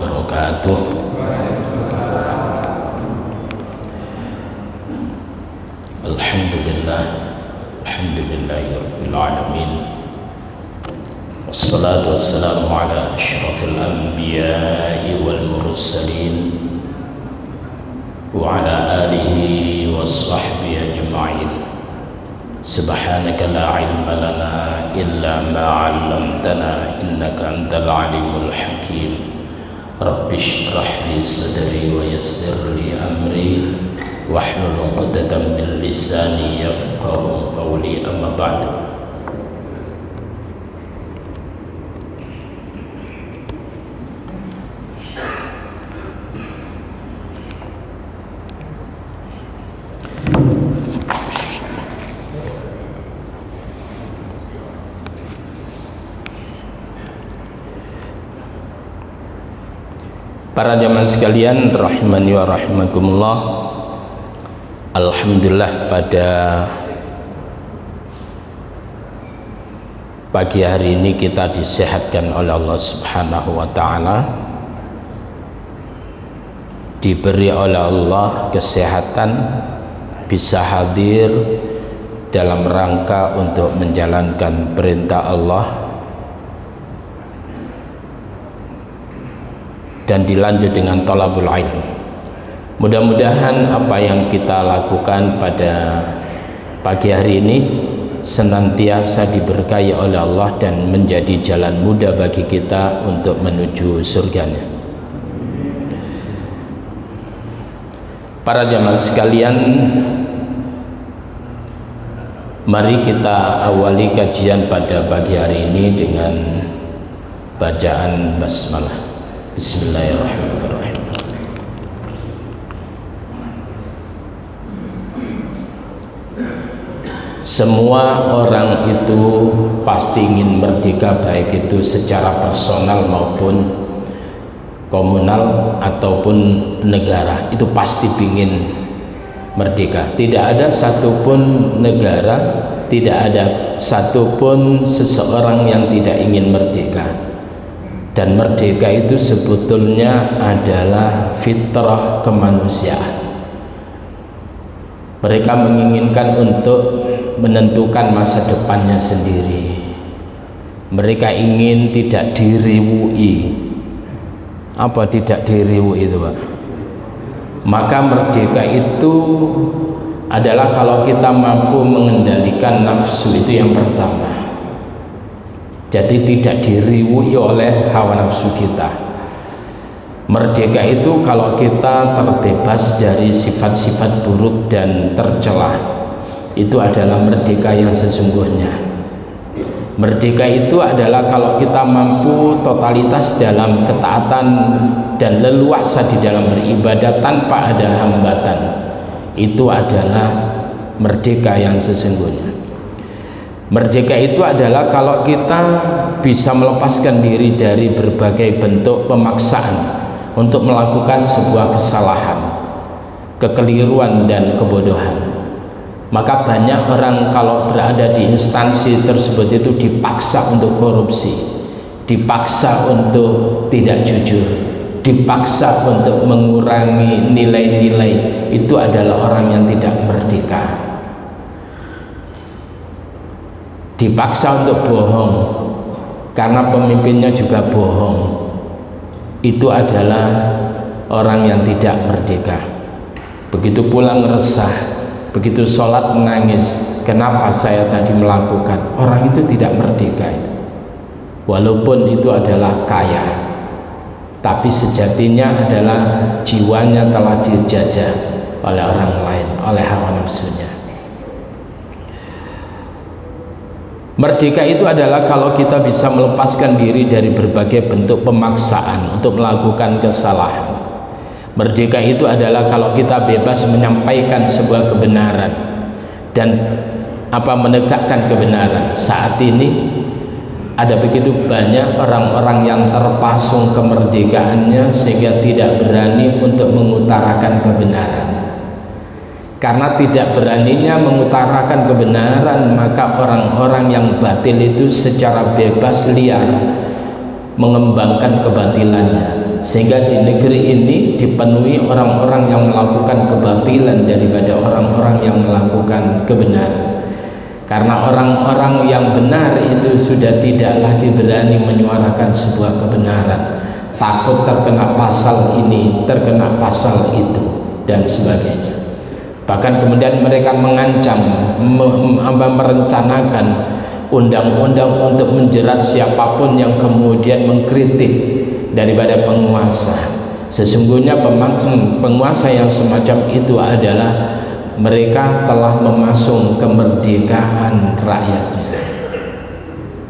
wabarakatuh. Alhamdulillahirabbil alamin. Wassalatu wassalamu ala asyrafil anbiya'i wal mursalin wa ala alihi wa sahbihi ajma'in. Subhanaka la ilma lana illa ma 'allamtana innaka antal alimul hakim. Rabbi shrah li sadri wa yassir li amri wahlul 'uqdatam min lisani yafqahu qawli, amma ba'du. Para jamaah sekalian rahimani wa rahimakumullah, alhamdulillah pada pagi hari ini kita disehatkan oleh Allah Subhanahu wa taala, diberi oleh Allah kesehatan, bisa hadir dalam rangka untuk menjalankan perintah Allah, dan dilanjut dengan thalabul ilm. Mudah-mudahan apa yang kita lakukan pada pagi hari ini senantiasa diberkahi oleh Allah dan menjadi jalan mudah bagi kita untuk menuju surganya. Para jamaah sekalian, mari kita awali kajian pada pagi hari ini dengan bacaan basmalah. Bismillahirrahmanirrahim. Semua orang itu pasti ingin merdeka, baik itu secara personal maupun komunal ataupun negara. Itu pasti ingin merdeka. Tidak ada satupun negara, tidak ada satupun seseorang yang tidak ingin merdeka. Dan merdeka itu sebetulnya adalah fitrah kemanusiaan. Mereka menginginkan untuk menentukan masa depannya sendiri. Mereka ingin tidak diriwui. Apa tidak diriwui itu, Pak? Maka merdeka itu adalah kalau kita mampu mengendalikan nafsu, itu yang pertama. Jadi tidak diriwui oleh hawa nafsu kita. Merdeka itu kalau kita terbebas dari sifat-sifat buruk dan tercela. Itu adalah merdeka yang sesungguhnya. Merdeka itu adalah kalau kita mampu totalitas dalam ketaatan dan leluasa di dalam beribadah tanpa ada hambatan. Itu adalah merdeka yang sesungguhnya. Merdeka itu adalah kalau kita bisa melepaskan diri dari berbagai bentuk pemaksaan untuk melakukan sebuah kesalahan, kekeliruan dan kebodohan. Maka banyak orang kalau berada di instansi tersebut itu dipaksa untuk korupsi, dipaksa untuk tidak jujur, dipaksa untuk mengurangi nilai-nilai. Itu adalah orang yang tidak merdeka. Dipaksa untuk bohong karena pemimpinnya juga bohong. Itu adalah orang yang tidak merdeka. Begitu pulang resah, begitu sholat menangis, kenapa saya tadi melakukan. Orang itu tidak merdeka itu. Walaupun itu adalah kaya, tapi sejatinya adalah jiwanya telah dijajah oleh orang lain, oleh hawa nafsunya. Merdeka itu adalah kalau kita bisa melepaskan diri dari berbagai bentuk pemaksaan untuk melakukan kesalahan. Merdeka itu adalah kalau kita bebas menyampaikan sebuah kebenaran dan menegakkan kebenaran. Saat ini ada begitu banyak orang-orang yang terpasung kemerdekaannya sehingga tidak berani untuk mengutarakan kebenaran. Karena tidak beraninya mengutarakan kebenaran, maka orang-orang yang batil itu secara bebas liar mengembangkan kebatilannya, sehingga di negeri ini dipenuhi orang-orang yang melakukan kebatilan daripada orang-orang yang melakukan kebenaran. Karena orang-orang yang benar itu sudah tidak lagi berani menyuarakan sebuah kebenaran, takut terkena pasal ini, terkena pasal itu, dan sebagainya. Bahkan kemudian mereka mengancam, merencanakan undang-undang untuk menjerat siapapun yang kemudian mengkritik daripada penguasa. Sesungguhnya penguasa yang semacam itu adalah mereka telah memasung kemerdekaan rakyatnya.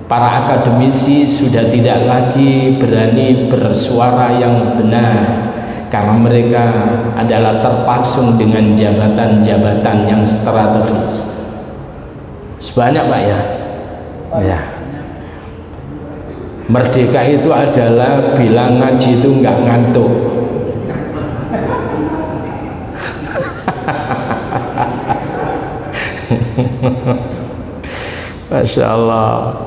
Para akademisi sudah tidak lagi berani bersuara yang benar karena mereka adalah terpasung dengan jabatan-jabatan yang strategis. Sebanyak Pak ya? Ya. Merdeka itu adalah bilang ngaji itu nggak ngantuk. Masya Allah.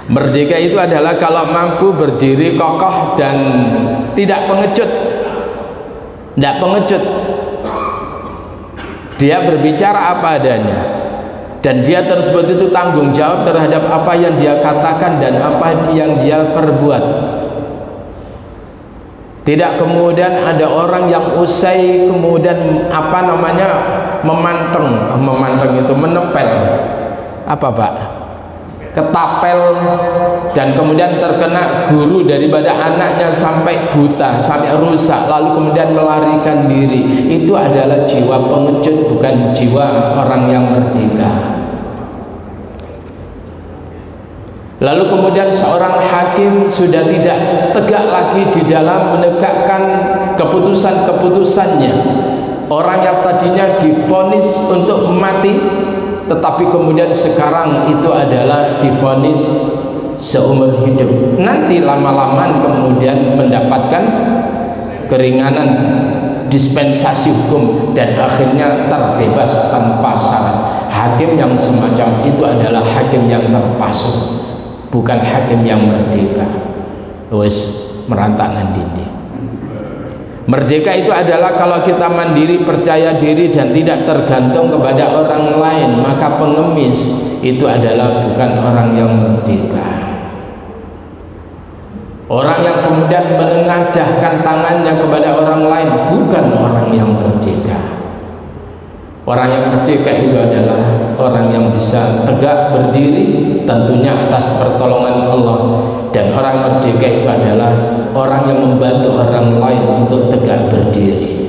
Merdeka itu adalah kalau mampu berdiri kokoh dan tidak pengecut. Tidak pengecut. Dia berbicara apa adanya, dan dia tersebut itu tanggung jawab terhadap apa yang dia katakan dan apa yang dia perbuat. Tidak kemudian ada orang yang usai kemudian memanteng itu menepel apa Pak? Ketapel, dan kemudian terkena guru daripada anaknya sampai buta, sampai rusak, lalu kemudian melarikan diri. Itu adalah jiwa pengecut, bukan jiwa orang yang merdeka. Lalu kemudian seorang hakim sudah tidak tegak lagi di dalam menegakkan keputusan-keputusannya. Orang yang tadinya divonis untuk mati, tetapi kemudian sekarang itu adalah divonis seumur hidup. Nanti lama-lama kemudian mendapatkan keringanan dispensasi hukum dan akhirnya terbebas tanpa syarat. Hakim yang semacam itu adalah hakim yang terpasung, bukan hakim yang merdeka. Wes merantak nandindi. Merdeka itu adalah kalau kita mandiri, percaya diri dan tidak tergantung kepada orang lain. Maka pengemis itu adalah bukan orang yang merdeka. Orang yang kemudian menengadahkan tangannya kepada orang lain bukan orang yang merdeka. Orang yang merdeka itu adalah orang yang bisa tegak berdiri tentunya atas pertolongan Allah, dan orang merdeka itu adalah orang yang membantu orang lain untuk tegak berdiri.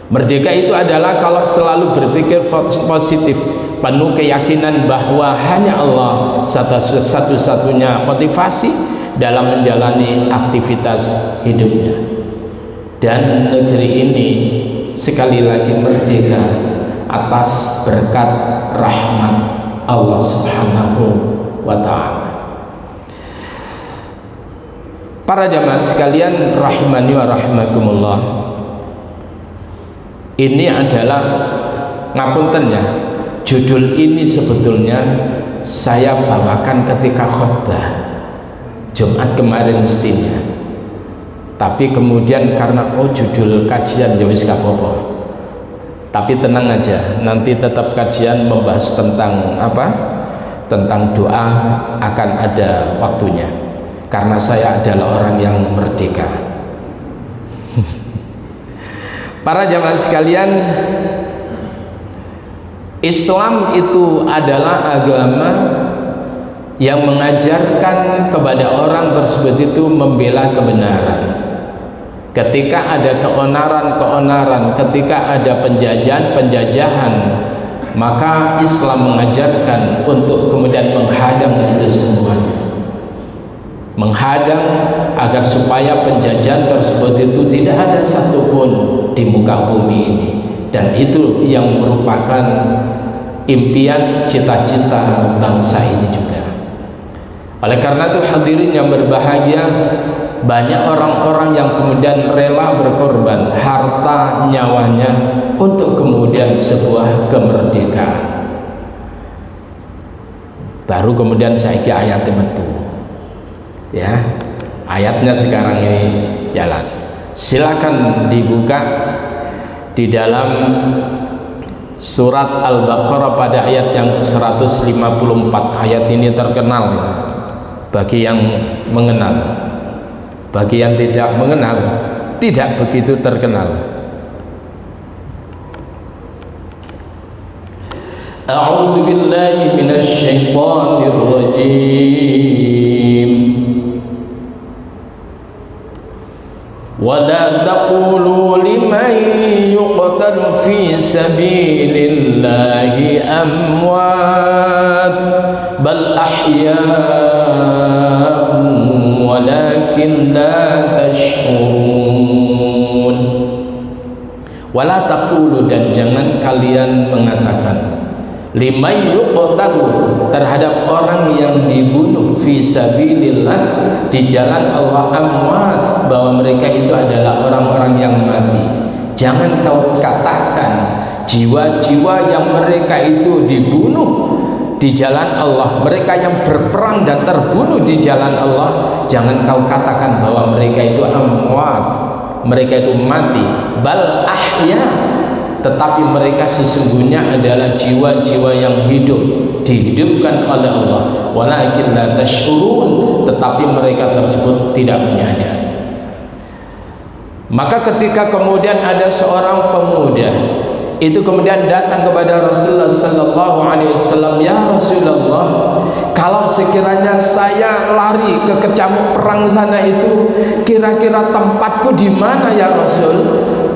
Merdeka itu adalah kalau selalu berpikir positif, penuh keyakinan bahwa hanya Allah satu-satunya motivasi dalam menjalani aktivitas hidupnya. Dan negeri ini sekali lagi merdeka atas berkat rahmat Allah Subhanahu wa ta'ala. Para jamaah sekalian rahimani wa rahimakumullah, ini adalah ngapunten ya, judul ini sebetulnya saya bawakan ketika khutbah Jumat kemarin mestinya, tapi kemudian karena judul kajian ya wis gak apa-apa. Tapi tenang aja, nanti tetap kajian membahas tentang apa? Tentang doa akan ada waktunya. Karena saya adalah orang yang merdeka. Para jamaah sekalian, Islam itu adalah agama yang mengajarkan kepada orang tersebut itu membela kebenaran. Ketika ada keonaran-keonaran, ketika ada penjajahan, maka Islam mengajarkan untuk kemudian menghadang itu semuanya. Menghadang agar supaya penjajahan tersebut itu tidak ada satupun di muka bumi ini. Dan itu yang merupakan impian cita-cita bangsa ini juga. Oleh karena itu hadirin yang berbahagia, banyak orang-orang yang kemudian rela berkorban harta nyawanya untuk kemudian sebuah kemerdekaan. Baru kemudian saiki ayat metu. Ya, ayatnya sekarang ini jalan. Silakan dibuka di dalam surat Al-Baqarah pada ayat yang ke-154. Ayat ini terkenal bagi yang mengenal. Bagi yang tidak mengenal, tidak begitu terkenal. A'udzu billahi minasy syaithanir rajim. Wala taqulu liman yuqtalu fi sabilillahi amwat bal ahya'un walakin la tash'urun. Wala taqulu, dan jangan kalian mengatakan liman yuqtalu, terhadap orang yang dibunuh fi sabilillah, di jalan Allah, amwat, bahwa mereka itu adalah orang-orang yang mati. Jangan kau katakan jiwa-jiwa yang mereka itu dibunuh di jalan Allah, mereka yang berperang dan terbunuh di jalan Allah, jangan kau katakan bahwa mereka itu amwat, mereka itu mati. Bal ahya, tetapi mereka sesungguhnya adalah jiwa-jiwa yang hidup, dihidupkan oleh Allah. Walakin la tash'urun, tetapi mereka tersebut tidak menyadari. Maka ketika kemudian ada seorang pemuda itu kemudian datang kepada Rasulullah sallallahu alaihi wasallam, ya Rasulullah, kalau sekiranya saya lari ke kecamuk perang sana itu, kira-kira tempatku di mana ya Rasul?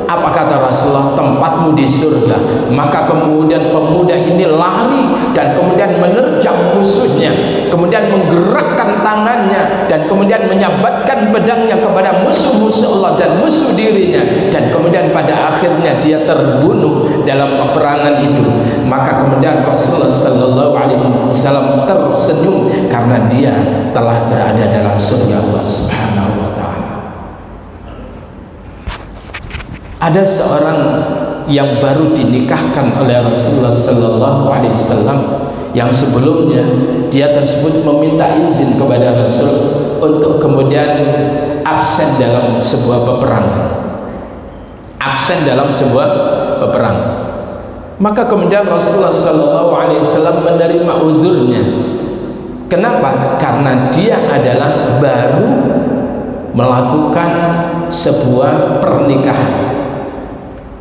Apa kata Rasulullah? Tempatmu di surga. Maka kemudian pemuda ini lari dan kemudian menerjang musuhnya, kemudian menggerakkan tangannya dan kemudian menyabetkan pedangnya kepada musuh-musuh Allah dan musuh dirinya, dan kemudian pada akhirnya dia terbunuh dalam peperangan itu. Maka kemudian Rasulullah sallallahu alaihi wasallam tersenyum karena dia telah berada dalam surga Allah Subhanahu wa taala. Ada seorang yang baru dinikahkan oleh Rasulullah sallallahu alaihi wasallam, yang sebelumnya dia tersebut meminta izin kepada Rasul untuk kemudian absen dalam sebuah peperangan. Absen dalam sebuah peperangan. Maka kemudian Rasulullah sallallahu alaihi wasallam menerima uzurnya. Kenapa? Karena dia adalah baru melakukan sebuah pernikahan.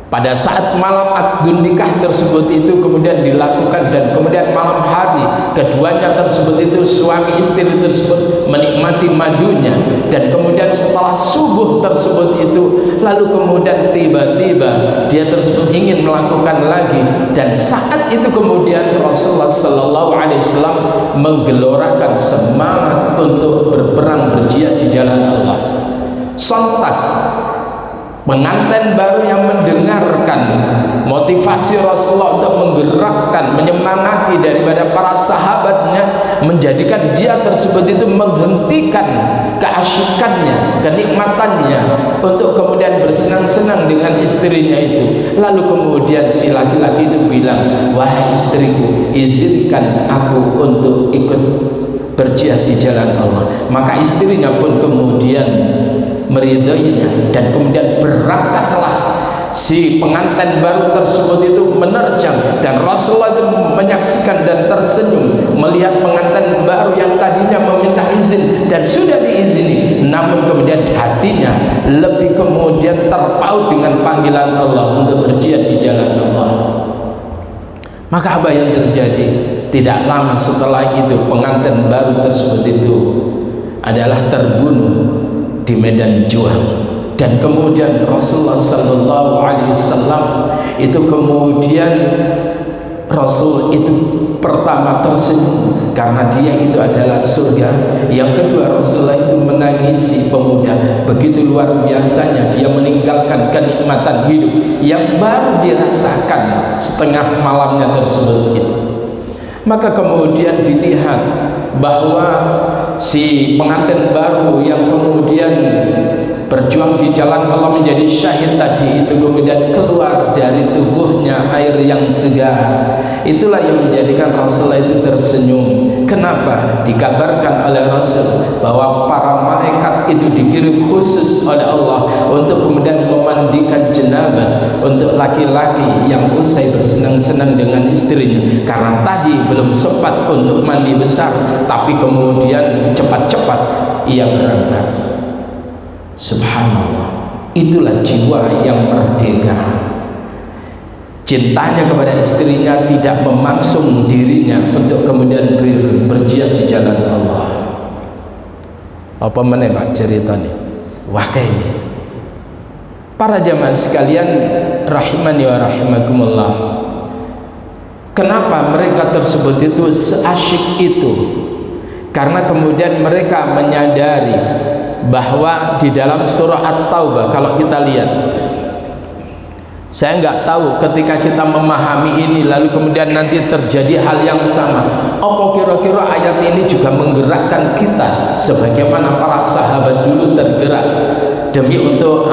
Pada saat malam akdun nikah tersebut itu kemudian dilakukan, dan kemudian malam hari keduanya tersebut itu, suami istri tersebut menikmati madunya, dan kemudian setelah subuh tersebut itu lalu kemudian tiba-tiba dia tersebut ingin melakukan lagi, dan saat itu kemudian Rasulullah sallallahu alaihi wasallam menggelorakan semangat untuk berperang berjihad di jalan Allah. Sontak pengantin baru yang mendengarkan motivasi Rasulullah untuk menggerakkan, menyemangati daripada para sahabatnya, menjadikan dia tersebut itu menghentikan keasyikannya, kenikmatannya untuk kemudian bersenang-senang dengan istrinya itu. Lalu kemudian si laki-laki itu bilang, wahai istriku, izinkan aku untuk ikut berjihad di jalan Allah. Maka istrinya pun kemudian meridainya, dan kemudian berangkatlah si pengantin baru tersebut itu menerjang, dan Rasulullah itu menyaksikan dan tersenyum melihat pengantin baru yang tadinya meminta izin dan sudah diizini, namun kemudian hatinya lebih kemudian terpaut dengan panggilan Allah untuk berjihad di jalan Allah. Maka apa yang terjadi? Tidak lama setelah itu pengantin baru tersebut itu adalah terbunuh di medan juang, dan kemudian Rasulullah sallallahu alaihi wasallam itu kemudian Rasul itu pertama tersenyum karena dia itu adalah surga. Yang kedua, Rasulullah itu menangisi pemuda, begitu luar biasanya dia meninggalkan kenikmatan hidup yang baru dirasakan setengah malamnya tersebut itu. Maka kemudian dilihat bahwa si pengantin baru yang kemudian berjuang di jalan Allah menjadi syahid tadi itu kemudian keluar dari tubuhnya air yang segar. Itulah yang menjadikan Rasulullah itu tersenyum. Kenapa? Dikabarkan oleh Rasul bahwa para malaikat itu dikirim khusus oleh Allah untuk kemudian memandikan jenabah untuk laki-laki yang usai bersenang-senang dengan istrinya, karena tadi belum sempat untuk mandi besar, tapi kemudian cepat-cepat ia berangkat. Subhanallah, itulah jiwa yang merdeka. Cintanya kepada istrinya tidak memaksung dirinya untuk kemudian berjihad di jalan Allah. Apa meneh Pak ceritanya? Wah ini para jamaah sekalian rahimani wa rahimakumullah, kenapa mereka tersebut itu seasyik itu? Karena kemudian mereka menyadari bahwa di dalam surah At-Taubah, kalau kita lihat, saya nggak tahu ketika kita memahami ini lalu kemudian nanti terjadi hal yang sama, apa kira-kira ayat ini juga menggerakkan kita sebagaimana para sahabat dulu tergerak demi untuk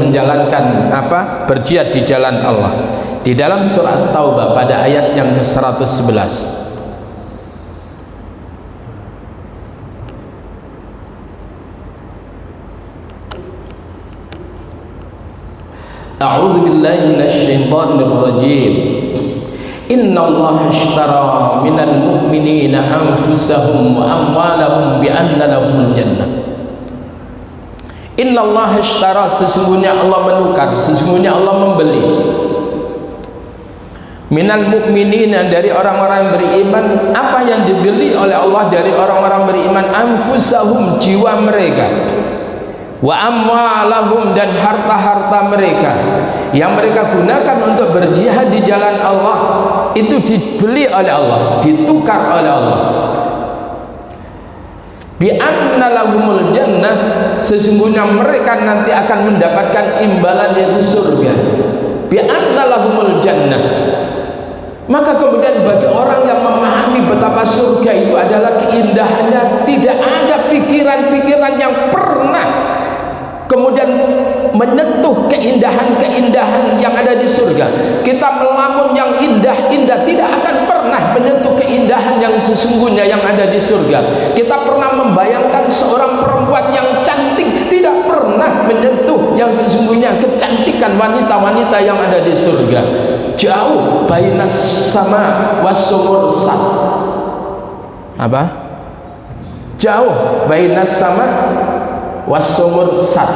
menjalankan berjihad di jalan Allah. Di dalam surah Taubah pada ayat yang ke-111, A'udzu billahi minasyaitonir rajim. Innallaha ashtara minal mu'minina anfusahum wa amwalahum bi anna lahumul jannah. Innallaha ashtara, sesungguhnya Allah menukar, sesungguhnya Allah membeli, minal mu'minina, dari orang-orang yang beriman. Apa yang dibeli oleh Allah dari orang-orang beriman? Anfusahum, jiwa mereka, wa amwalahum, dan harta-harta mereka yang mereka gunakan untuk berjihad di jalan Allah, itu dibeli oleh Allah, ditukar oleh Allah. Bi anna lahumul jannah, sesungguhnya mereka nanti akan mendapatkan imbalan, yaitu surga. Bi anna lahumul jannah. Maka kemudian bagi orang yang memahami betapa surga itu adalah keindahannya, tidak ada pikiran-pikiran yang pernah kemudian menyentuh keindahan-keindahan yang ada di surga. Kita melamun yang indah-indah, tidak akan pernah menyentuh keindahan yang sesungguhnya yang ada di surga. Kita pernah membayangkan seorang perempuan yang cantik, tidak pernah menyentuh yang sesungguhnya kecantikan wanita-wanita yang ada di surga. Jauh bainas sama wasumur sat. Apa? Jauh bainas sama wasumur sat.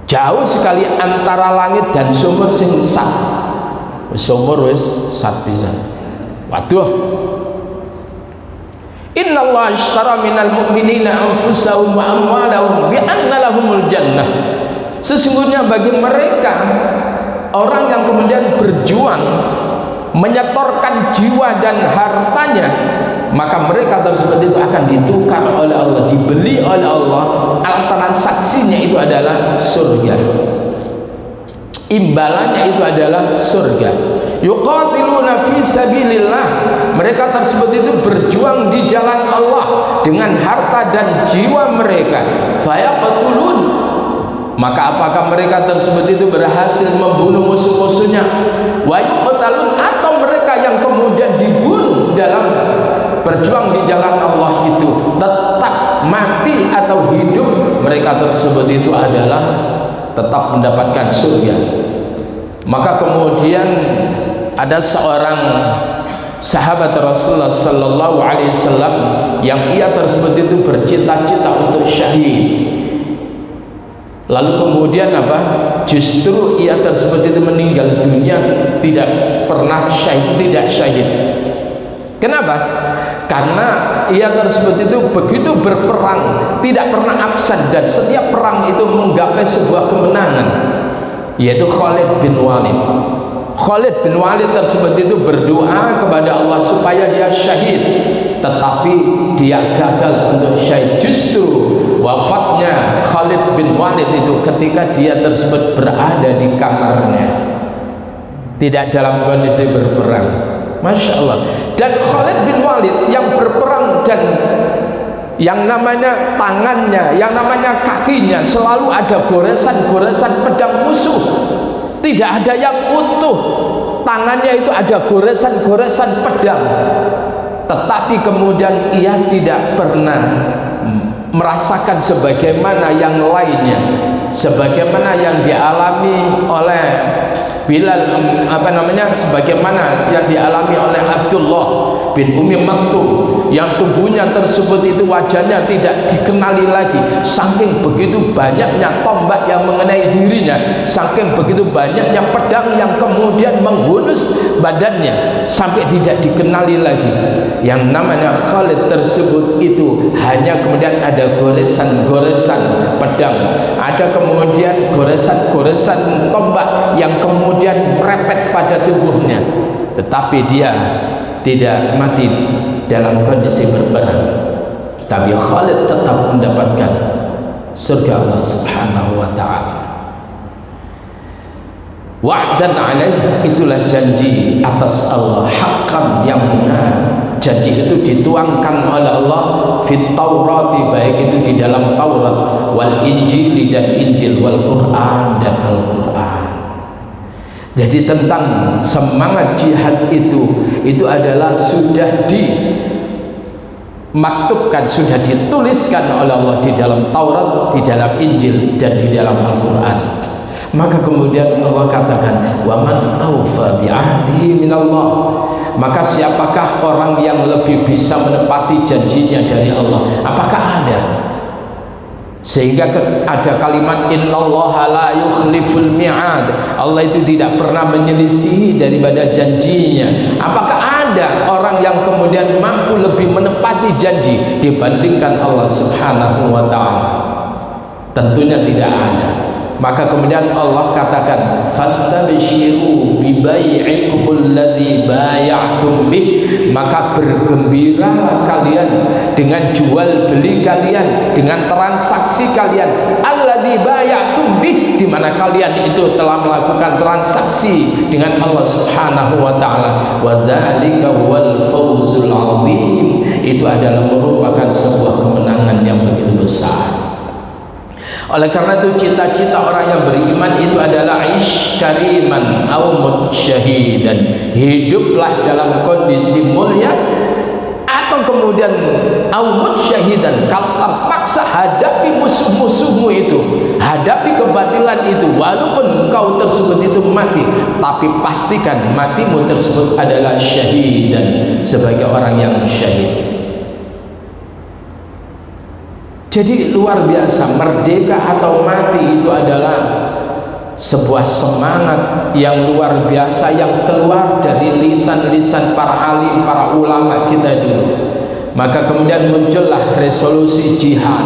Jauh sekali antara langit dan sumur sing sat. Sumur wis sat pisan. Waduh. Innallaha ashtara minal mu'minina anfusahum wa amwalahum bi anna lahumul jannah. Sesungguhnya bagi mereka, orang yang kemudian berjuang menyetorkan jiwa dan hartanya, maka mereka tersebut itu akan ditukar oleh Allah, dibeli oleh Allah. Alat transaksinya itu adalah surga, imbalannya itu adalah surga. Yuqatiluna fi sabilillah, mereka tersebut itu berjuang di jalan Allah dengan harta dan jiwa mereka. Fayaqtulun, maka apakah mereka tersebut itu berhasil membunuh musuh-musuhnya? Wa yuqtalun, atau mereka yang kemudian dibunuh dalam berjuang di jalan Allah itu tetap mati atau hidup, mereka tersebut itu adalah tetap mendapatkan surga. Maka kemudian ada seorang sahabat Rasulullah sallallahu alaihi wasallam yang ia tersebut itu bercita-cita untuk syahid. Lalu kemudian apa? Justru ia tersebut itu meninggal dunia tidak pernah syahid, tidak syahid. Kenapa? Karena ia tersebut itu begitu berperang tidak pernah absen, dan setiap perang itu menggapai sebuah kemenangan, yaitu Khalid bin Walid. Khalid bin Walid tersebut itu berdoa kepada Allah supaya dia syahid, tetapi dia gagal untuk syahid. Justru wafatnya Khalid bin Walid itu ketika dia tersebut berada di kamarnya, tidak dalam kondisi berperang. Masya Allah. Dan Khalid bin Walid yang berperang, dan yang namanya tangannya, yang namanya kakinya selalu ada goresan-goresan pedang musuh, tidak ada yang utuh. tangannya itu ada goresan-goresan pedang, tetapi kemudian ia tidak pernah merasakan sebagaimana yang lainnya, sebagaimana yang dialami oleh Bilal, sebagaimana yang dialami oleh Abdullah bin Ummi Maktum, yang tubuhnya tersebut itu wajahnya tidak dikenali lagi, saking begitu banyaknya tombak yang mengenai dirinya, saking begitu banyaknya pedang yang kemudian menghunus badannya sampai tidak dikenali lagi. Yang namanya Khalid tersebut itu hanya kemudian ada goresan-goresan pedang, ada kemudian goresan-goresan tombak yang kemudian merepet pada tubuhnya, tetapi dia tidak mati dalam kondisi berperang. Tapi Khalid tetap mendapatkan surga Allah Subhanahu wa ta'ala. Wa'dan alaih, itulah janji atas Allah, haqqan yang benar. Janji itu dituangkan oleh Allah fit Taurati, baik itu di dalam Taurat, wal Injil dan Injil, wal Quran dan Al-Quran. Jadi tentang semangat jihad itu adalah sudah dimaktubkan, sudah dituliskan oleh Allah di dalam Taurat, di dalam Injil dan di dalam Al-Quran. Maka kemudian Allah katakan, wa man awfa bi'ahdihi minallah, maka siapakah orang yang lebih bisa menepati janjinya dari Allah? Apakah ada? Sehingga ada kalimat innallaha la yukhliful mi'ad, Allah itu tidak pernah menyelisihi daripada janjinya. Apakah ada orang yang kemudian mampu lebih menepati janji dibandingkan Allah Subhanahu wa ta'ala? Tentunya tidak ada. Maka kemudian Allah katakan, fastabshiru bi bai'ikumul ladzi bay'atum bih, maka bergembiralah kalian dengan jual beli kalian, dengan transaksi kalian, alladzi bay'atum bih, di mana kalian itu telah melakukan transaksi dengan Allah Subhanahu wa ta'ala. Wa dzalika wal fawzul 'azim, itu adalah merupakan sebuah kemenangan yang begitu besar. Oleh karena itu cita-cita orang yang beriman itu adalah ish kariman au mut syahidan, hiduplah dalam kondisi mulia atau kemudian au mut syahidan, kalau terpaksa hadapi musuh-musuhmu itu, hadapi kebatilan itu, walaupun engkau tersebut itu mati, tapi pastikan matimu tersebut adalah syahidan, sebagai orang yang syahid. Jadi luar biasa, merdeka atau mati itu adalah sebuah semangat yang luar biasa yang keluar dari lisan-lisan para alim, para ulama kita dulu. Maka kemudian muncullah resolusi jihad.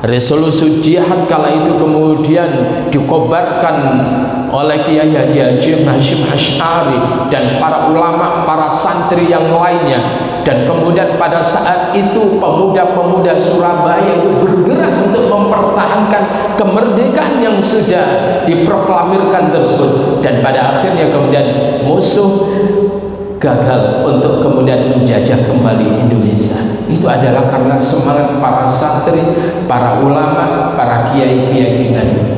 Resolusi jihad kala itu kemudian dikobarkan oleh Kiai Haji Hasyim Asy'ari dan para ulama, para santri yang lainnya. Dan kemudian pada saat itu pemuda-pemuda Surabaya itu bergerak untuk mempertahankan kemerdekaan yang sudah diproklamirkan tersebut. Dan pada akhirnya kemudian musuh gagal untuk kemudian menjajah kembali Indonesia. Itu adalah karena semangat para santri, para ulama, para kiai-kiai kita dulu.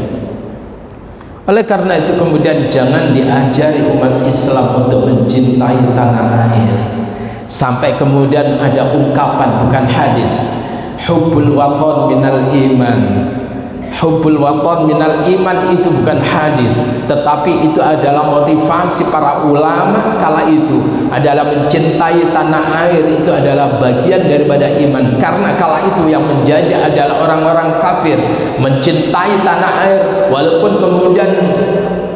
Oleh karena itu kemudian jangan diajari umat Islam untuk mencintai tanah air, sampai kemudian ada ungkapan, bukan hadis, hubbul watan minal iman. Hubbul watan minal iman itu bukan hadis, tetapi itu adalah motivasi para ulama kala itu, adalah mencintai tanah air itu adalah bagian daripada iman. Karena kala itu yang menjajah adalah orang-orang kafir, mencintai tanah air walaupun kemudian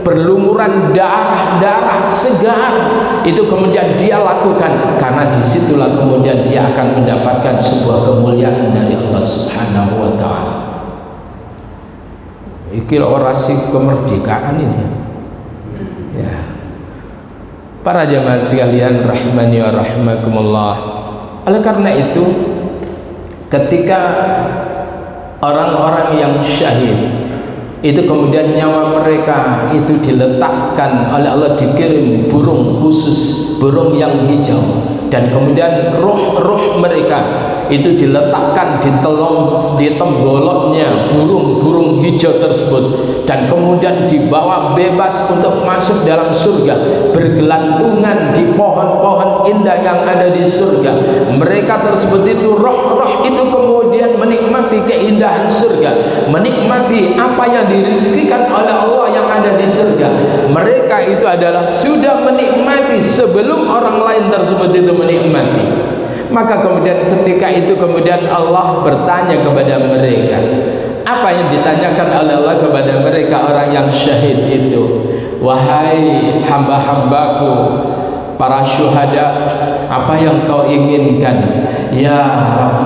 berlumuran darah-darah segar, itu kemudian dia lakukan, karena disitulah kemudian dia akan mendapatkan sebuah kemuliaan dari Allah Subhanahu wa ta'ala. Iki orasi kemerdekaan ini ya. Para jemaah sekalian rahimani wa rahimakumullah. Oleh karena itu ketika orang-orang yang syahid itu kemudian nyawa mereka itu diletakkan oleh Allah, dikirim burung khusus, burung yang hijau, dan kemudian roh-roh mereka itu diletakkan di temboloknya burung-burung hijau tersebut, dan kemudian dibawa bebas untuk masuk dalam surga, bergelantungan di pohon-pohon indah yang ada di surga. Mereka tersebut itu, roh-roh itu kemudian menikmati keindahan surga, menikmati apa yang dirizkikan oleh Allah yang ada di surga. Mereka itu adalah sudah menikmati sebelum orang lain tersebut itu menikmati. Maka kemudian ketika itu kemudian Allah bertanya kepada mereka, apa yang ditanyakan oleh Allah kepada mereka orang yang syahid itu, wahai hamba-hambaku para syuhada, apa yang kau inginkan? Ya Rabb,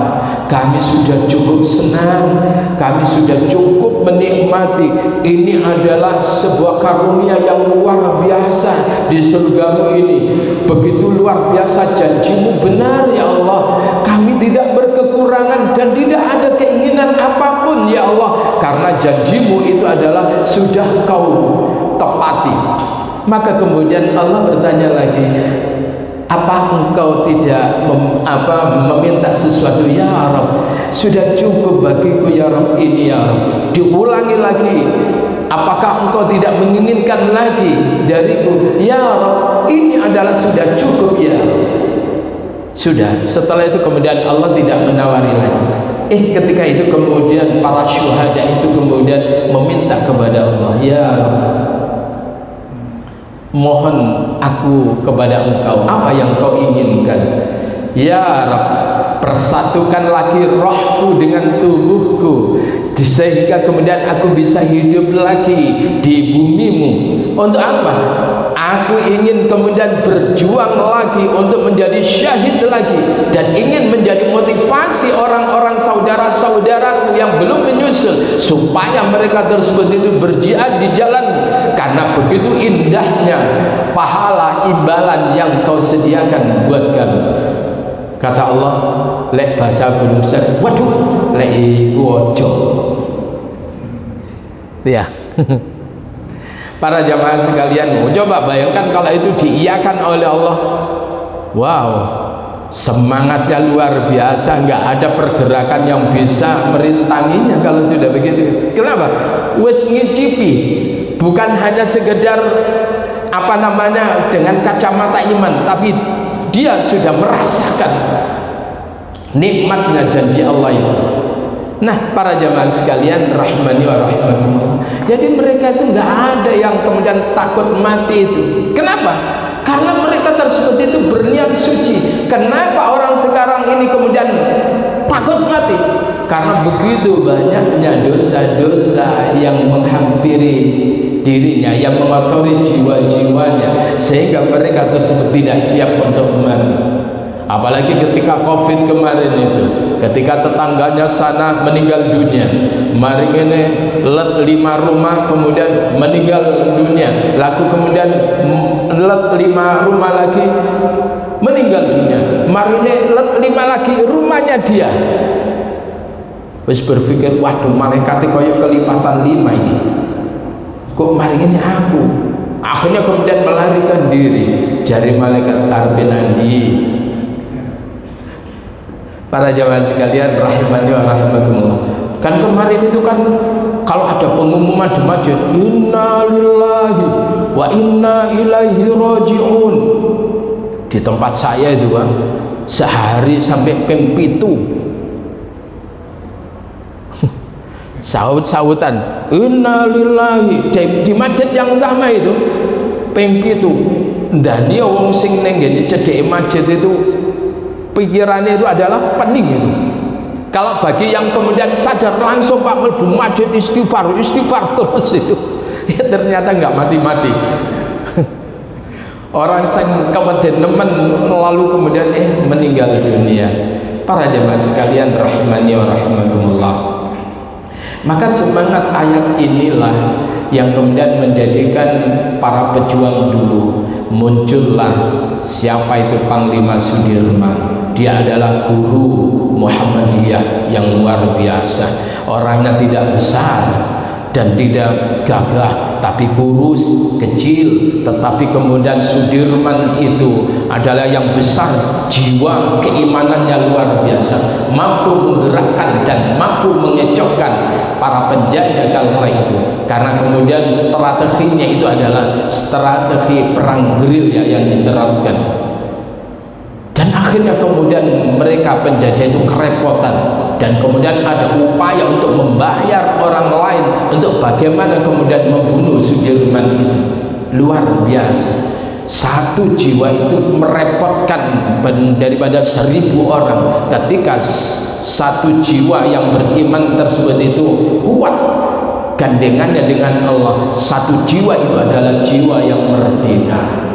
kami sudah cukup senang, kami sudah cukup menikmati. Ini adalah sebuah karunia yang luar biasa di surgamu ini. Begitu luar biasa, janjimu benar ya Allah. Kami tidak berkekurangan dan tidak ada keinginan apapun ya Allah, karena janjimu itu adalah sudah kau tepati. Maka kemudian Allah bertanya lagi, apa engkau tidak meminta sesuatu? Ya Rabb, sudah cukup bagiku ya Rabb ini ya Rabb. Diulangi lagi, apakah engkau tidak menginginkan lagi dariku? Ya Rabb, ini adalah sudah cukup ya Rabb. Sudah. Setelah itu kemudian Allah tidak menawari lagi. Ketika itu kemudian para syuhada itu kemudian meminta kepada Allah, ya Rabb, mohon aku kepada engkau, apa yang kau inginkan? Ya Rabb, persatukan lagi rohku dengan tubuhku, sehingga kemudian aku bisa hidup lagi di bumimu. Untuk apa? Aku ingin kemudian berjuang lagi untuk menjadi syahid lagi, dan ingin menjadi motivasi orang-orang saudara-saudaraku yang belum menyusul, supaya mereka tersebut itu berjihad di jalan. Karena begitu indahnya pahala imbalan yang kau sediakan buat kami. Kata Allah, lek bahasa Gunung Ser, waduh, lek iku ojo. Ya. Para jamaah sekalian, coba bayangkan kalau itu diiyakan oleh Allah. Wow, semangatnya luar biasa, nggak ada pergerakan yang bisa merintanginya kalau sudah begitu. Kenapa? Wes ngicipi, bukan hanya sekedar dengan kacamata iman, tapi dia sudah merasakan nikmatnya janji Allah itu. Nah, para jamaah sekalian rahimani wa rahimakumullah, jadi mereka itu nggak ada yang kemudian takut mati itu. Kenapa? Karena mereka tersebut itu berniat suci. Kenapa orang sekarang ini kemudian takut mati? Karena begitu banyaknya dosa-dosa yang menghampiri dirinya, yang mengotori jiwa-jiwanya, sehingga mereka tersebut tidak siap untuk mati. Apalagi ketika Covid kemarin itu, ketika tetangganya sana meninggal dunia, mari ini let 5 rumah kemudian meninggal dunia, lalu kemudian let 5 rumah lagi meninggal dunia, mari ini let 5 lagi rumahnya dia. Wis berpikir, waduh, malaikat koyo kelipatan 5 ini, kok mari ini aku. Akhirnya kemudian melarikan diri dari malaikat Arbinandi. Para jamaah sekalian rahimani wa rahimakumullah, kan kemarin itu kan kalau ada pengumuman di masjid, inna lillahi wa inna ilaihi raji'un, di tempat saya itu kan sehari sampai ping 7 saut-sautan inna lillahi di masjid yang sama itu ping 7. Ndani wong sing ning ngene cedheke masjid itu pikirannya itu adalah pening itu. Kalau bagi yang kemudian sadar langsung Pak mlebu masjid istighfar terus itu, ya ternyata nggak mati-mati. Orang yang kemudian nemen lalu kemudian meninggal dunia. Para jemaah sekalian rahimani wa rahimakumullah, maka semangat ayat inilah yang kemudian menjadikan para pejuang dulu muncullah siapa itu Panglima Sudirman. Dia adalah guru Muhammadiyah yang luar biasa, orangnya tidak besar dan tidak gagah tapi kurus, kecil, tetapi kemudian Sudirman itu adalah yang besar, jiwa keimanannya luar biasa, mampu menggerakkan dan mampu mengecohkan para penjajah kala itu, karena kemudian strateginya itu adalah strategi perang gerilya yang diterapkan. Dan akhirnya kemudian mereka penjajah itu kerepotan, dan kemudian ada upaya untuk membayar orang lain untuk bagaimana kemudian membunuh Sudirman itu. Luar biasa, satu jiwa itu merepotkan daripada 1000 orang. Ketika satu jiwa yang beriman tersebut itu kuat gandengannya dengan Allah, satu jiwa itu adalah jiwa yang merdeka.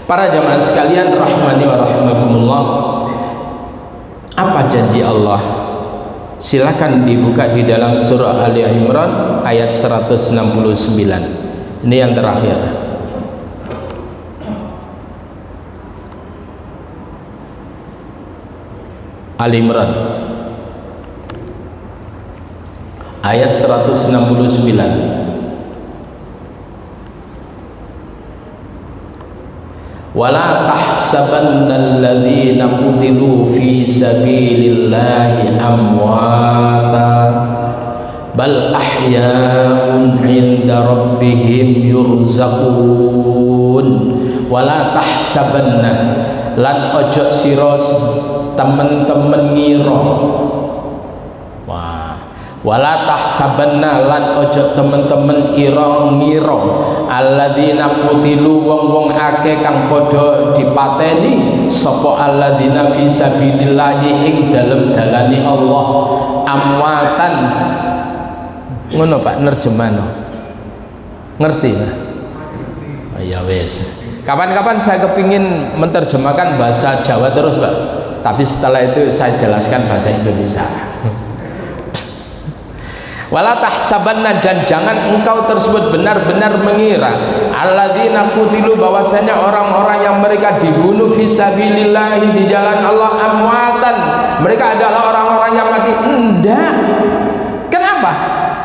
Para jamaah sekalian rahmani wa rahimakumullah, apa janji Allah? Silakan dibuka di dalam surah Ali Imran ayat 169. Ini yang terakhir. Ali Imran ayat 169. Wala tahsabanna alladhina qutilu fi sabilillahi amwata bal ahya'un 'inda rabbihim yurzaqun. Wala tahsabanna, lan ojo sira temen-temen ngira. Wala tahsabanna, lan ojo temen-temen ira ngira alladzina qutilu, wong-wong akeh kang padha dipateni sapa alladzina fi sabilillahi ing dalem dalane Allah, amwatan. Ngono Pak nerjemano, ngerti nah? Oh, ya wes, kapan-kapan saya kepingin menerjemahkan bahasa Jawa terus Pak, tapi setelah itu saya jelaskan bahasa Indonesia. Wala tahsabanna, dan jangan engkau tersebut benar-benar mengira alladzina qutilu, bahwasanya orang-orang yang mereka dibunuh fisabilillah, di jalan Allah, amwatan, mereka adalah orang-orang yang mati. Enggak. Kenapa?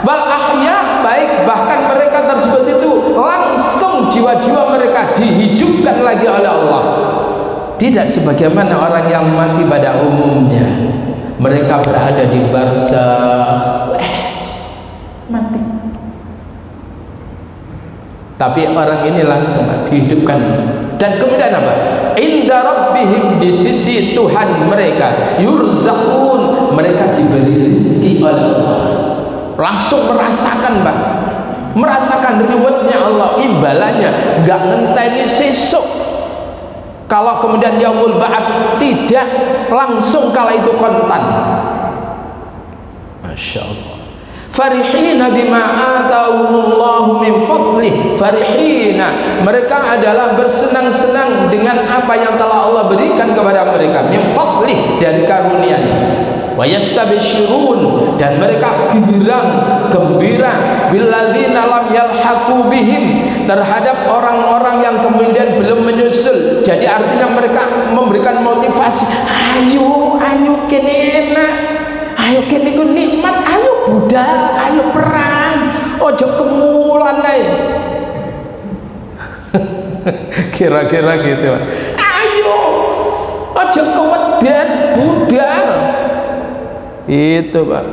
Bal ahya, baik, bahkan mereka tersebut itu langsung jiwa-jiwa mereka dihidupkan lagi oleh Allah. Tidak sebagaimana orang yang mati pada umumnya, mereka berada di barzakh, mati. Tapi orang ini langsung dihidupkan, dan kemudian apa? Inda rabbihim, di sisi Tuhan mereka, yurzaqun, mereka diberi rezeki oleh Allah. Langsung merasakan Pak, merasakan rewardnya Allah, imbalannya, nggak ngenteni sesuk. Kalau kemudian yaumul ba'ats, tidak langsung kala itu kontan. Masya Allah. Farihina bima atahumullahu min fadlih, farihina, mereka adalah bersenang-senang dengan apa yang telah Allah berikan kepada mereka, min fadlih, dari karunia-Nya. Wa yastabshirun, dan mereka girang gembira billadzina lam yalhaqu bihim, terhadap orang-orang yang kemudian belum menyusul. Jadi artinya mereka memberikan motivasi, ayo kene enak, ayo kene ku nikmat, ayo budal, ayo perang, ojo kemulan ae. Kira-kira gitu. Ayo ojo kewedan, budal. Itu Pak.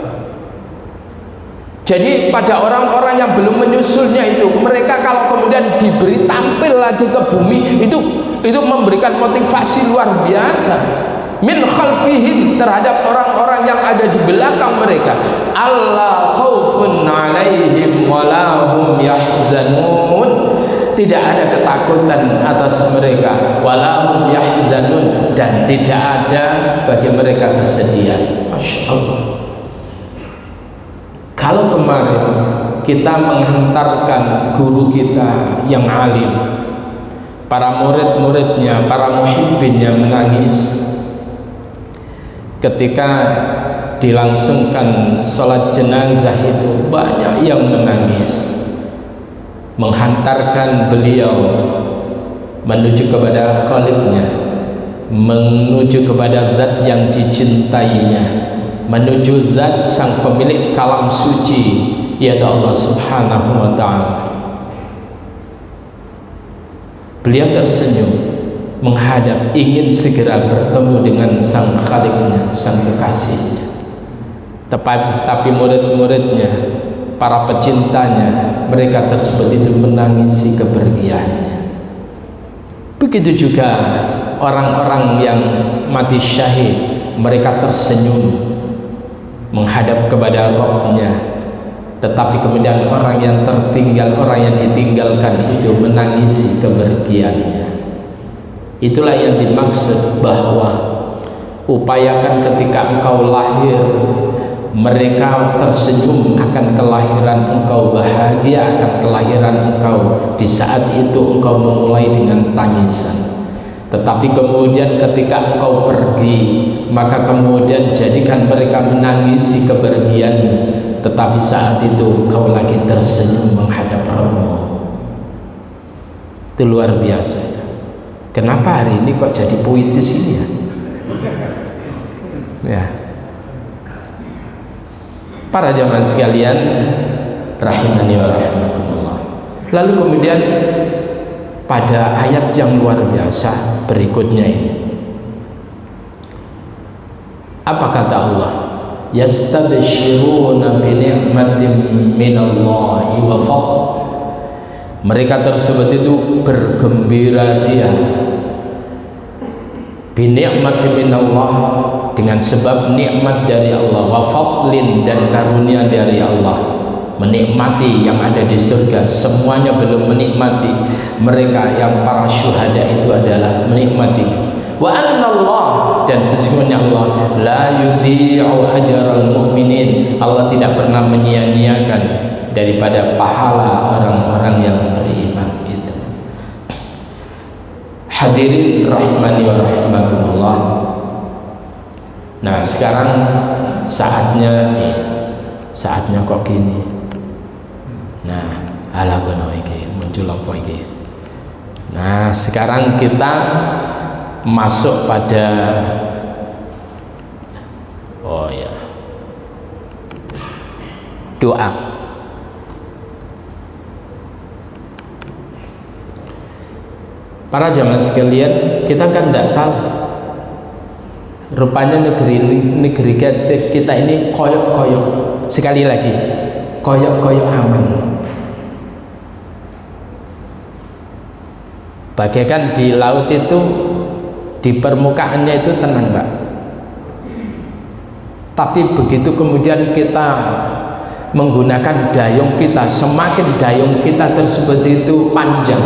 Jadi pada orang-orang yang belum menyusulnya itu, mereka kalau kemudian diberi tampil lagi ke bumi, itu memberikan motivasi luar biasa. Min khalfihim, terhadap orang-orang yang ada di belakang mereka, alla khaufun alaihim walahum yahzanun, tidak ada ketakutan atas mereka, walahum yahzanun, dan tidak ada bagi mereka kesedihan. Masya Allah. Kalau kemarin kita menghantarkan guru kita yang alim, para murid-muridnya, para muhibbinnya menangis ketika dilangsungkan sholat jenazah, itu banyak yang menangis, menghantarkan beliau menuju kepada Khalidnya, menuju kepada zat yang dicintainya, menuju zat sang pemilik kalam suci, yaitu Allah Subhanahu wa ta'ala. Beliau tersenyum menghadap, ingin segera bertemu dengan sang khaliknya, sang kekasihnya. Tapi murid-muridnya, para pecintanya, mereka tersebut itu menangisi kepergiannya. Begitu juga orang-orang yang mati syahid, mereka tersenyum menghadap kepada Rabb-nya. Tetapi kemudian orang yang tertinggal, orang yang ditinggalkan itu menangisi kepergiannya. Itulah yang dimaksud bahwa upayakan ketika engkau lahir, mereka tersenyum akan kelahiran engkau, bahagia akan kelahiran engkau. Di saat itu engkau memulai dengan tangisan. Tetapi kemudian ketika engkau pergi, maka kemudian jadikan mereka menangisi kepergianmu. Tetapi saat itu engkau lagi tersenyum menghadap Rabb-mu. Itu luar biasa. Kenapa hari ini kok jadi puitis ini ya? Ya. Para jamaah sekalian rahimani wa rahimakumullah. Lalu kemudian pada ayat yang luar biasa berikutnya ini, apa kata Allah? Yastabshiruna bi ni'matin minallahi wa fadl. Mereka tersebut itu bergembira ria bi ni'matin minallah, dengan sebab nikmat dari Allah, wa fadlin, dan karunia dari Allah. Menikmati yang ada di surga, semuanya belum menikmati. Mereka yang para syuhada itu adalah menikmati. Wa annallah, dan sesungguhnya Allah la yudhi'u ajral mu'minin, Allah tidak pernah menyia-nyiakan daripada pahala orang-orang yang beriman itu. Hadirin rahimani wa rahimakumullah. Nah sekarang saatnya kok gini. Nah, ala kono iki muncul apa iki? Nah, sekarang kita masuk pada doa. Para jamaah sekalian, kita kan tidak tahu. Rupanya negeri kita ini koyok-koyok. Sekali lagi, koyok-koyok aman. Bagaikan di laut itu, di permukaannya itu tenang, Pak. Tapi begitu kemudian kita menggunakan dayung kita, semakin dayung kita tersebut itu panjang,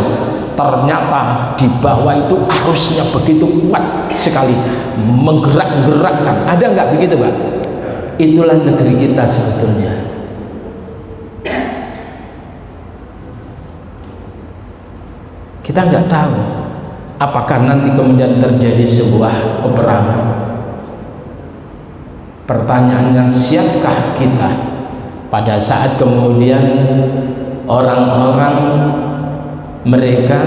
ternyata di bawah itu arusnya begitu kuat sekali, menggerak-gerakkan. Ada nggak begitu, Pak? Itulah negeri kita sebetulnya. Kita nggak tahu apakah nanti kemudian terjadi sebuah peperangan. Pertanyaannya, siapkah kita pada saat kemudian orang-orang mereka,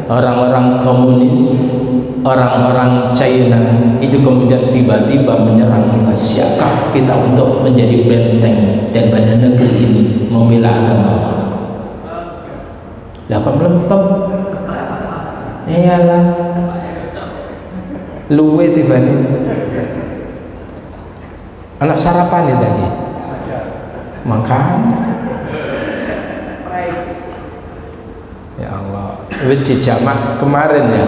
orang-orang komunis, orang-orang China itu kemudian tiba-tiba menyerang kita? Siapkah kita untuk menjadi benteng dan pada negeri ini membela agama Allah? Lah kok melempem? Iyalah, luwe tiba-tiba anak sarapan itu lagi makan. Ya Allah, itu di jamak kemarin ya,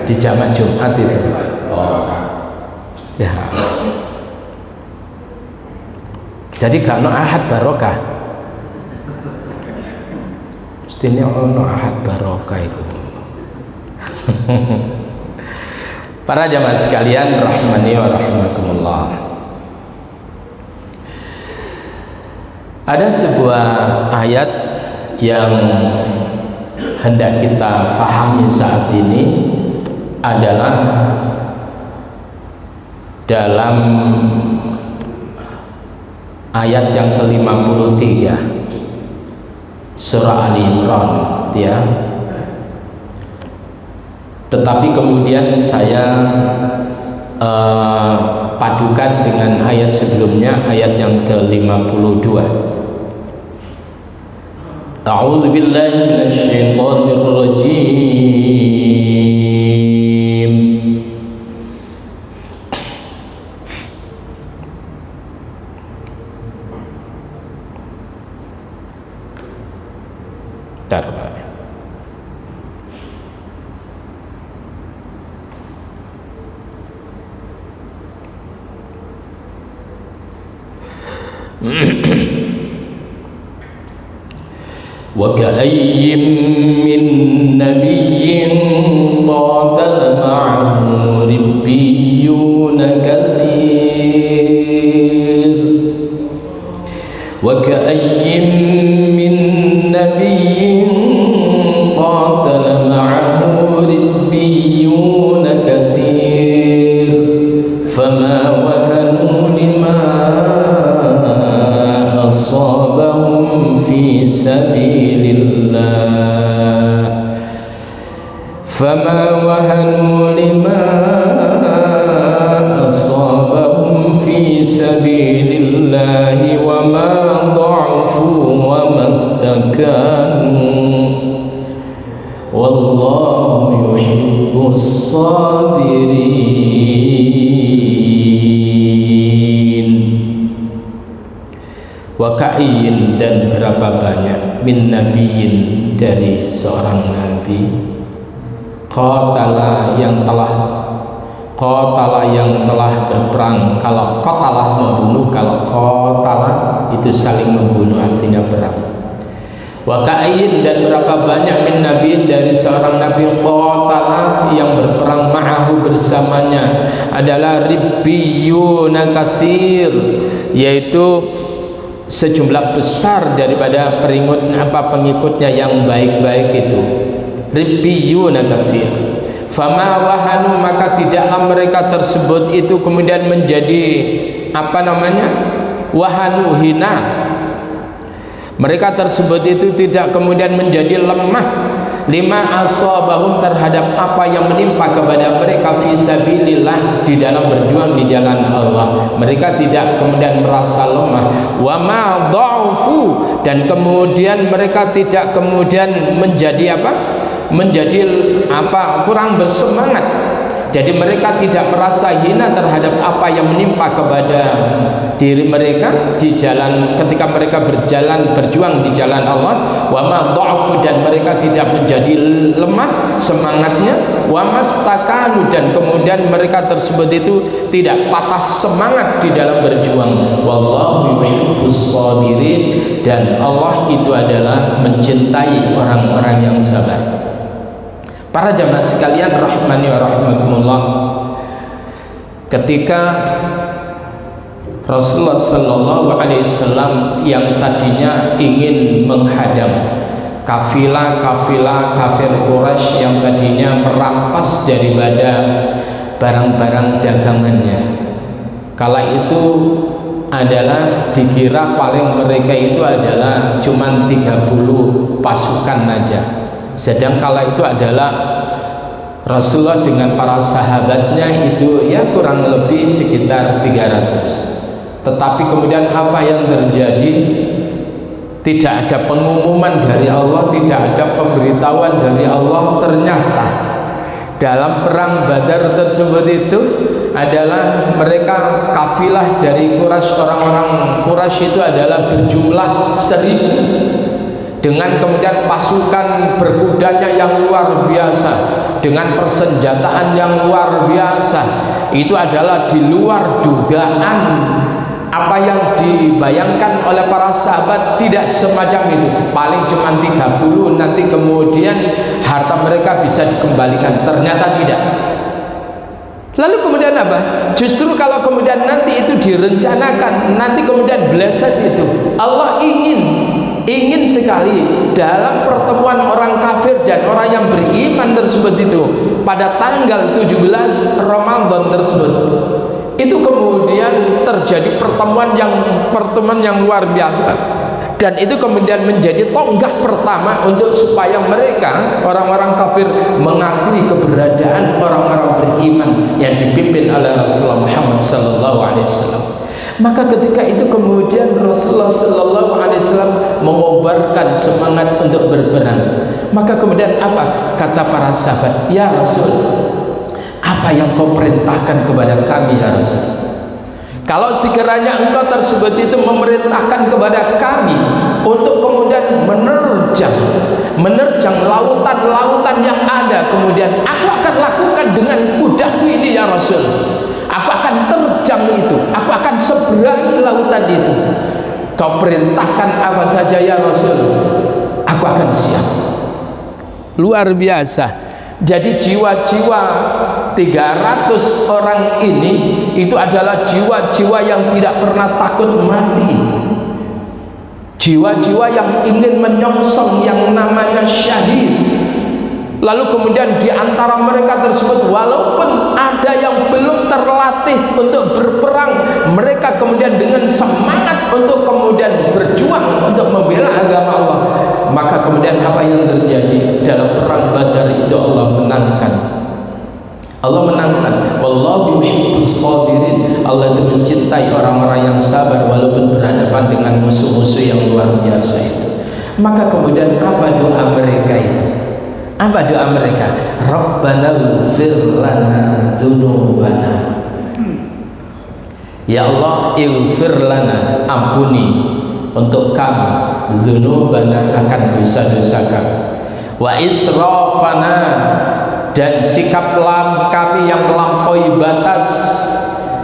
di jamak Jumat itu. Oh ya, jadi gak no ahad barokah, mestinya ono ahad barokah itu. Para jamaah sekalian rahimani wa rahimakumullah, ada sebuah ayat yang hendak kita fahami saat ini adalah dalam ayat yang ke-53 surah Ali Imran ya. Tetapi kemudian saya padukan dengan ayat sebelumnya, ayat yang ke-52. A'udzu billahi minasyaitonir rajim. وكأي من نبي قاتل معه ربيون كثير وكأي من نبي قاتل معه ربيون كثير فما وهنوا لما أصابهم في سبيل الله فما وهنوا لما أصابهم في سبيل الله وما ضعفوا وما استكانوا والله يحب الصابرين. Wa ka'iyyin, dan berapa banyak, min nabiyyin, dari seorang nabi, qatala yang telah berperang. Kalau qatalah membunuh, kalau qatala itu saling membunuh, artinya perang. Wa ka'iyyin, dan berapa banyak, min nabiyyin, dari seorang nabi, qatala yang berperang, ma'ahu, bersamanya, adalah ribbiyuna katsir, yaitu sejumlah besar daripada pengikutnya yang baik-baik itu. Ribbiyuna katsir. Fama wahanu, maka tidaklah mereka tersebut itu kemudian menjadi wahanu, hina. Mereka tersebut itu tidak kemudian menjadi lemah, lima asabahum, terhadap apa yang menimpa kepada mereka, fi sabilillah, di dalam berjuang di jalan Allah. Mereka tidak kemudian merasa lemah. Wa ma dha'fu, dan kemudian mereka tidak kemudian menjadi kurang bersemangat. Jadi mereka tidak merasa hina terhadap apa yang menimpa kepada diri mereka di jalan, ketika mereka berjuang di jalan Allah. Wa ma dha'fu, dan mereka tidak menjadi lemah semangatnya. Wa mastakanu, dan kemudian mereka tersebut itu tidak patah semangat di dalam berjuang. Wallahu yuhibbus sabirin, dan Allah itu adalah mencintai orang-orang yang sabar. Para jamaah sekalian rahimani wa rahimakumullah, ketika Rasulullah sallallahu alaihi wasallam yang tadinya ingin menghadang kafilah-kafilah kafir Quraisy yang tadinya merampas daripada barang-barang dagangannya, kala itu adalah dikira paling mereka itu adalah cuman 30 pasukan aja. Sedang kala itu adalah Rasulullah dengan para sahabatnya itu ya kurang lebih sekitar 300. Tetapi kemudian apa yang terjadi? Tidak ada pengumuman dari Allah, tidak ada pemberitahuan dari Allah. Ternyata dalam perang Badar tersebut itu adalah mereka kafilah dari Quraisy, orang-orang Quraisy itu adalah berjumlah 1000, dengan kemudian pasukan berkudanya yang luar biasa, dengan persenjataan yang luar biasa. Itu adalah di luar dugaan apa yang dibayangkan oleh para sahabat. Tidak semacam itu, paling cuma 30, nanti kemudian harta mereka bisa dikembalikan. Ternyata tidak. Lalu kemudian apa? Justru kalau kemudian nanti itu direncanakan, nanti kemudian blessed itu, Allah ingin sekali dalam pertemuan orang kafir dan orang yang beriman tersebut itu pada tanggal 17 Ramadan tersebut, itu kemudian terjadi pertemuan yang luar biasa, dan itu kemudian menjadi tonggak pertama untuk supaya mereka orang-orang kafir mengakui keberadaan orang-orang beriman yang dipimpin oleh Rasulullah Muhammad Muhammad sallallahu alaihi wasallam. Maka ketika itu kemudian Rasulullah sallallahu alaihi wasallam mengobarkan semangat untuk berperang. Maka kemudian apa kata para sahabat? Ya Rasul, apa yang kau perintahkan kepada kami ya Rasul? Kalau sekiranya engkau tersebut itu memerintahkan kepada kami untuk kemudian menerjang lautan-lautan yang ada, kemudian aku akan lakukan dengan kudaku ini ya Rasul. Aku akan terjang itu, aku akan seberangi lautan itu. Kau perintahkan apa saja ya Rasul, aku akan siap. Luar biasa. Jadi jiwa-jiwa 300 orang ini itu adalah jiwa-jiwa yang tidak pernah takut mati, jiwa-jiwa yang ingin menyongsong yang namanya syahid. Lalu kemudian di antara mereka tersebut, walaupun ada yang belum terlatih untuk berperang, mereka kemudian dengan semangat untuk kemudian berjuang untuk membela agama Allah. Maka kemudian apa yang terjadi dalam perang Badar itu? Allah menangkan. Allah menangkan. Wallahu yuhibbus sabirin. Allah itu mencintai orang-orang yang sabar walaupun berhadapan dengan musuh-musuh yang luar biasa itu. Maka kemudian apa doa mereka itu? Apa doa mereka? Rabbana ighfir lana dzunubana. Ya Allah, ighfir lana, ampuni untuk kami dzunubana, akan dosa-dosa kami, wa israfana, dan sikap kami yang melampaui batas.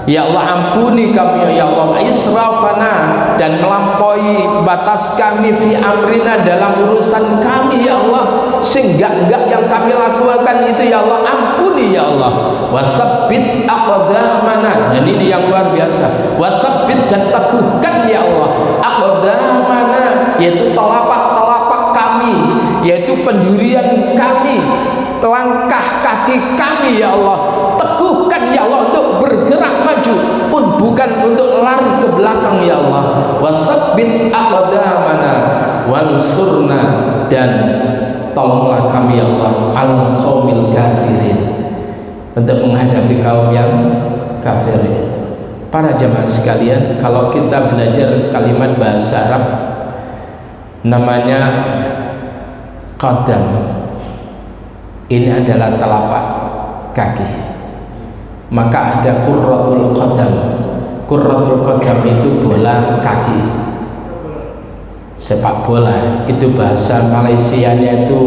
Ya Allah, ampuni kami ya Allah, israfana, dan melampaui batas kami fi amrina, dalam urusan kami ya Allah, sehingga enggak yang kami lakukan itu ya Allah, ampuni ya Allah. Wasabbit aqdamana, dan ini yang luar biasa, wasabbit, dan teguhkan ya Allah aqdamana, yaitu telapak-telapak kami, yaitu pendirian kami, langkah kaki kami ya Allah, teguhkan ya Allah untuk bergerak maju, pun bukan untuk lari ke belakang ya Allah. Wasabbit aqdamana wansurna, dan tolonglah kami ya Allah al qaumil kafirin, untuk menghadapi kaum yang kafir itu. Para jemaah sekalian, kalau kita belajar kalimat bahasa Arab namanya qadam, ini adalah telapak kaki. Maka ada qurratul qadam. Qurratul qadam itu bola kaki, sepak bola. Itu bahasa Malaysianya itu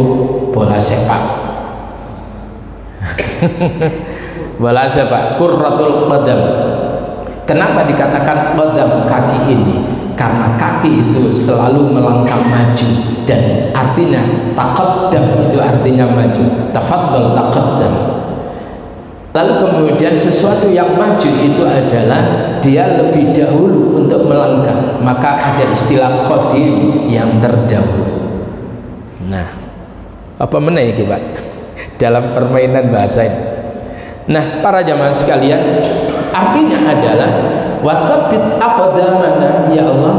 bola sepak. Bola sepak, qurratul qadam. Kenapa dikatakan qadam, kaki ini? Karena kaki itu selalu melangkah maju, dan artinya taqaddam itu artinya maju. Tafaddal taqaddam. Lalu kemudian sesuatu yang maju itu adalah dia lebih dahulu untuk melangkah, maka ada istilah qadim, yang terdahulu. Nah, apa menaik Pak dalam permainan bahasa ini? Nah, para jamaah sekalian, artinya adalah wasabbit aqdamana, ya Allah,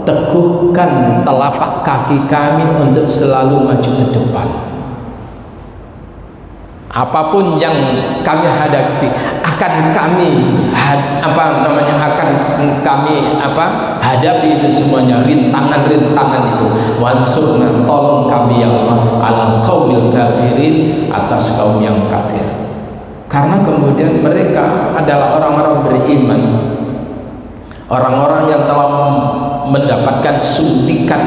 teguhkan telapak kaki kami untuk selalu maju ke depan. Apapun yang kami hadapi akan kami hadapi itu semuanya, rintangan-rintangan itu. Wansurna, tolong kami ya Allah alal qaumil kafirin, atas kaum yang kafir. Karena kemudian mereka adalah orang-orang beriman, orang-orang yang telah mendapatkan suntikan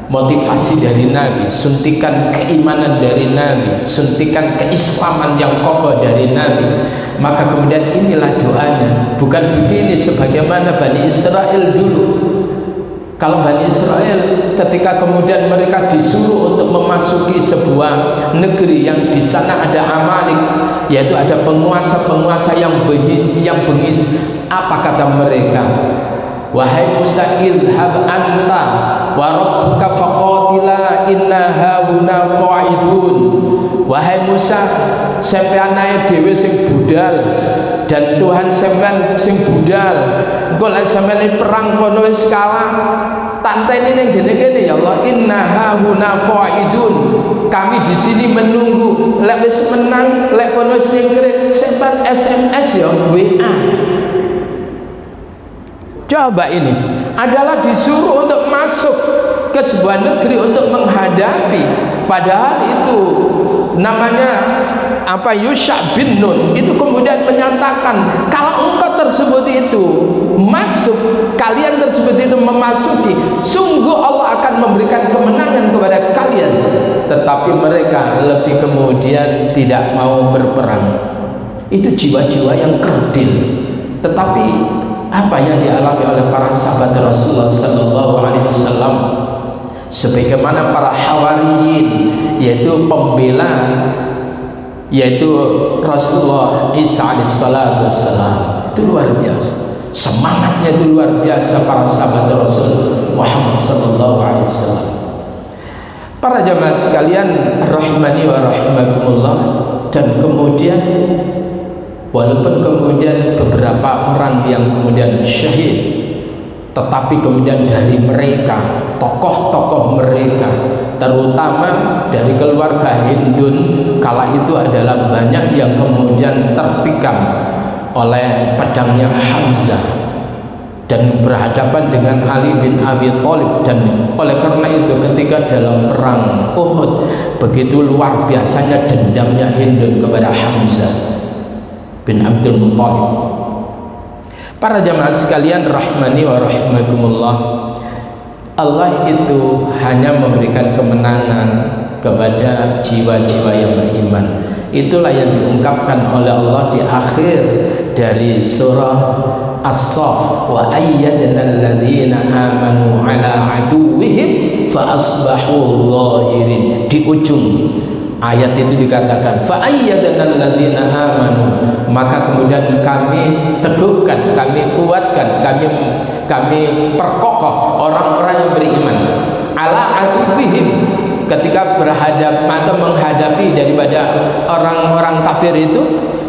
motivasi dari Nabi, suntikan keimanan dari Nabi, suntikan keislaman yang kokoh dari Nabi. Maka kemudian inilah doanya, bukan begini sebagaimana Bani Israel dulu. Kalau Bani Israel ketika kemudian mereka disuruh untuk memasuki sebuah negeri yang di sana ada Amalik, yaitu ada penguasa-penguasa yang bengis, apa kata mereka? Wahai Musa, idhab anta wa rabbuka faqatila inna hauna qa'idun. Wahai Musa, sampeyan ae dhewe sing budal, dan Tuhan sampeyan sing budal. Engko lek sampeyan perang kono wis kalah, tanteni ning gene-gene ya Allah, inna hauna qa'idun. Kami di sini menunggu, lek wis menang, lek kono wis nyingkir, sampeyan SMS ya WA. Coba ini adalah disuruh untuk masuk ke sebuah negeri untuk menghadapi, padahal itu namanya apa, Yusha bin Nun itu kemudian menyatakan kalau engkau tersebut itu masuk, kalian tersebut itu memasuki, sungguh Allah akan memberikan kemenangan kepada kalian. Tetapi mereka lebih kemudian tidak mau berperang. Itu jiwa-jiwa yang kerdil. Tetapi apa yang dialami oleh para sahabat Rasulullah sallallahu alaihi wasallam, sebagaimana para hawariyin, yaitu pembela, yaitu Rasulullah Isa alaihissalam, itu luar biasa. Semangatnya itu luar biasa para sahabat Rasul Muhammad sallallahu alaihi wasallam. Para jamaah sekalian rahimani wa rahimakumullah, dan kemudian walaupun kemudian beberapa orang yang kemudian syahid, tetapi kemudian dari mereka, tokoh-tokoh mereka, terutama dari keluarga Hindun kala itu adalah banyak yang kemudian tertikam oleh pedangnya Hamzah dan berhadapan dengan Ali bin Abi Thalib. Dan oleh karena itu ketika dalam perang Uhud, begitu luar biasanya dendamnya Hindun kepada Hamzah bin Abdul Muthalib. Para jamaah sekalian rahimani wa rahimakumullah, Allah itu hanya memberikan kemenangan kepada jiwa-jiwa yang beriman. Itulah yang diungkapkan oleh Allah di akhir dari surah As-Saff, wa ayyadna alladhina amanu ala aduwwihim fa asbahu zahirin. Di ujung ayat itu dikatakan fa ayyadna alladhina amanu, maka kemudian kami teguhkan, kami kuatkan, kami perkokoh orang-orang yang beriman ala aduwwihim, ketika berhadap atau menghadapi daripada orang-orang kafir itu,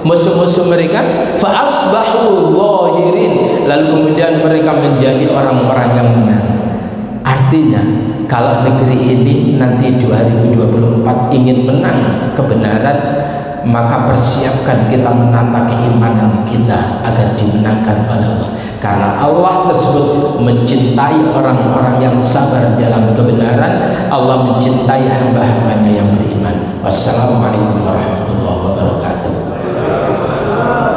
musuh-musuh mereka, fa asbahu zahirin, lalu kemudian mereka menjadi orang-orang yang menang. Artinya kalau negeri ini nanti 2024 ingin menang kebenaran, maka persiapkan kita menata keimanan kita agar dimenangkan oleh Allah. Karena Allah tersebut mencintai orang-orang yang sabar dalam kebenaran. Allah mencintai hamba-hambanya yang beriman.